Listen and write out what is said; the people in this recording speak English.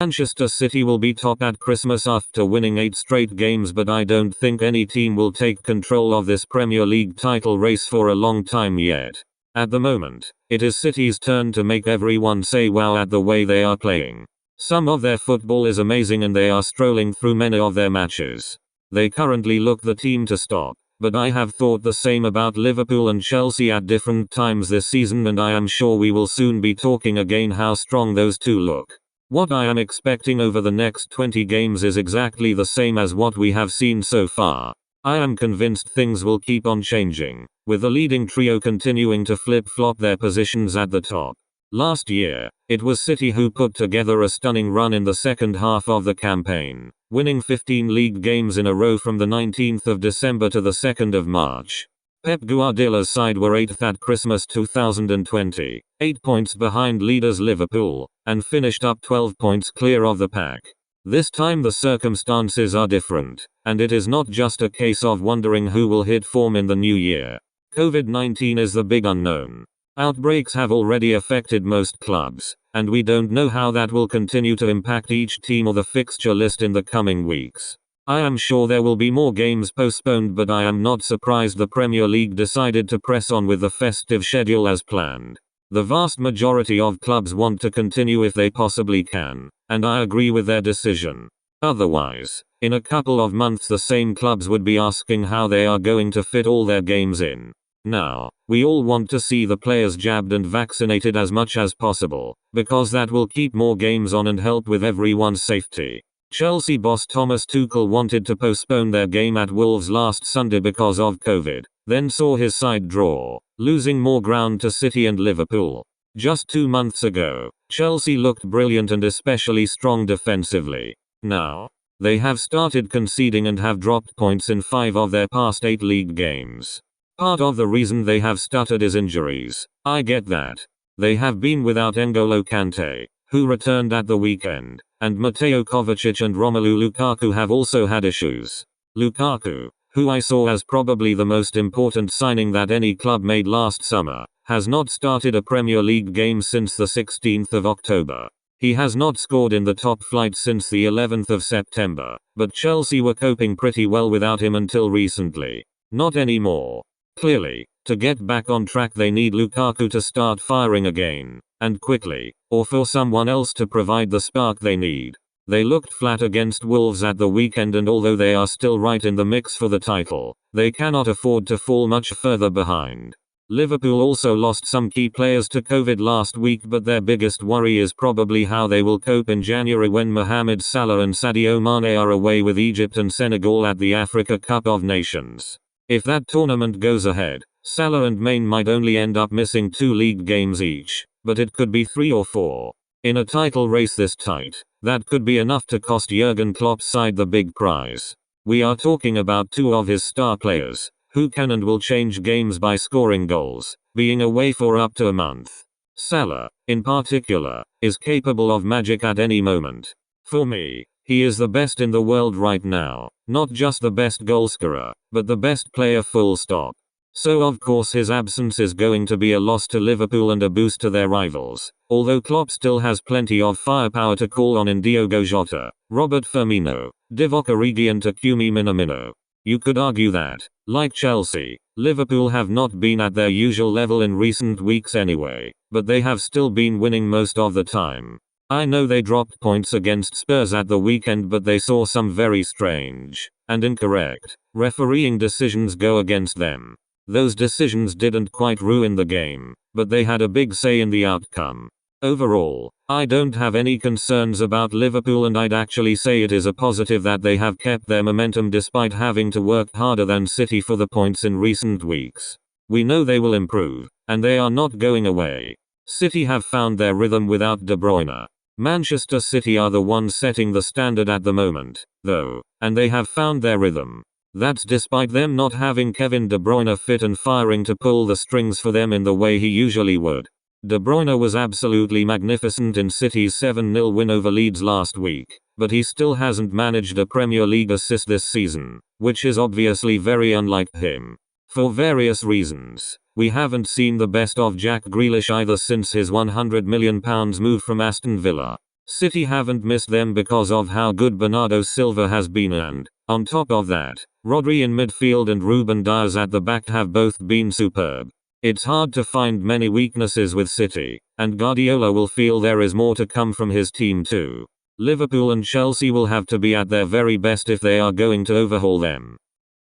Manchester City will be top at Christmas after winning 8 straight games, but I don't think any team will take control of this Premier League title race for a long time yet. At the moment, it is City's turn to make everyone say wow at the way they are playing. Some of their football is amazing and they are strolling through many of their matches. They currently look the team to stop, but I have thought the same about Liverpool and Chelsea at different times this season, and I am sure we will soon be talking again how strong those two look. What I am expecting over the next 20 games is exactly the same as what we have seen so far. I am convinced things will keep on changing, with the leading trio continuing to flip-flop their positions at the top. Last year, it was City who put together a stunning run in the second half of the campaign, winning 15 league games in a row from the 19th of December to the 2nd of March. Pep Guardiola's side were 8th at Christmas 2020, 8 points behind leaders Liverpool, and finished up 12 points clear of the pack. This time the circumstances are different, and it is not just a case of wondering who will hit form in the new year. COVID-19 is the big unknown. Outbreaks have already affected most clubs, and we don't know how that will continue to impact each team or the fixture list in the coming weeks. I am sure there will be more games postponed, but I am not surprised the Premier League decided to press on with the festive schedule as planned. The vast majority of clubs want to continue if they possibly can, and I agree with their decision. Otherwise, in a couple of months the same clubs would be asking how they are going to fit all their games in. Now, we all want to see the players jabbed and vaccinated as much as possible, because that will keep more games on and help with everyone's safety. Chelsea boss Thomas Tuchel wanted to postpone their game at Wolves last Sunday because of COVID, then saw his side draw, losing more ground to City and Liverpool. Just 2 months ago, Chelsea looked brilliant and especially strong defensively. Now, they have started conceding and have dropped points in 5 of their past 8 league games. Part of the reason they have stuttered is injuries. I get that. They have been without N'Golo Kante, who returned at the weekend, and Mateo Kovacic and Romelu Lukaku have also had issues. Lukaku, who I saw as probably the most important signing that any club made last summer, has not started a Premier League game since the 16th of October. He has not scored in the top flight since the 11th of September, but Chelsea were coping pretty well without him until recently. Not anymore. Clearly, to get back on track they need Lukaku to start firing again, and quickly, or for someone else to provide the spark they need. They looked flat against Wolves at the weekend, and although they are still right in the mix for the title, they cannot afford to fall much further behind. Liverpool also lost some key players to COVID last week, but their biggest worry is probably how they will cope in January when Mohamed Salah and Sadio Mane are away with Egypt and Senegal at the Africa Cup of Nations. If that tournament goes ahead, Salah and Mane might only end up missing 2 league games each, but it could be 3 or 4. In a title race this tight, that could be enough to cost Jurgen Klopp's side the big prize. We are talking about 2 of his star players, who can and will change games by scoring goals, being away for up to a month. Salah, in particular, is capable of magic at any moment. For me, he is the best in the world right now, not just the best goalscorer, but the best player full stop. So of course his absence is going to be a loss to Liverpool and a boost to their rivals, although Klopp still has plenty of firepower to call on in Diogo Jota, Robert Firmino, Divock Origi and Takumi Minamino. You could argue that, like Chelsea, Liverpool have not been at their usual level in recent weeks anyway, but they have still been winning most of the time. I know they dropped points against Spurs at the weekend, but they saw some very strange, and incorrect, refereeing decisions go against them. Those decisions didn't quite ruin the game, but they had a big say in the outcome. Overall, I don't have any concerns about Liverpool, and I'd actually say it is a positive that they have kept their momentum despite having to work harder than City for the points in recent weeks. We know they will improve, and they are not going away. City have found their rhythm without De Bruyne. Manchester City are the ones setting the standard at the moment, though, and they have found their rhythm. That's despite them not having Kevin De Bruyne fit and firing to pull the strings for them in the way he usually would. De Bruyne was absolutely magnificent in City's 7-0 win over Leeds last week, but he still hasn't managed a Premier League assist this season, which is obviously very unlike him. For various reasons, we haven't seen the best of Jack Grealish either since his £100 million move from Aston Villa. City haven't missed them because of how good Bernardo Silva has been, and, on top of that, Rodri in midfield and Ruben Dias at the back have both been superb. It's hard to find many weaknesses with City, and Guardiola will feel there is more to come from his team too. Liverpool and Chelsea will have to be at their very best if they are going to overhaul them.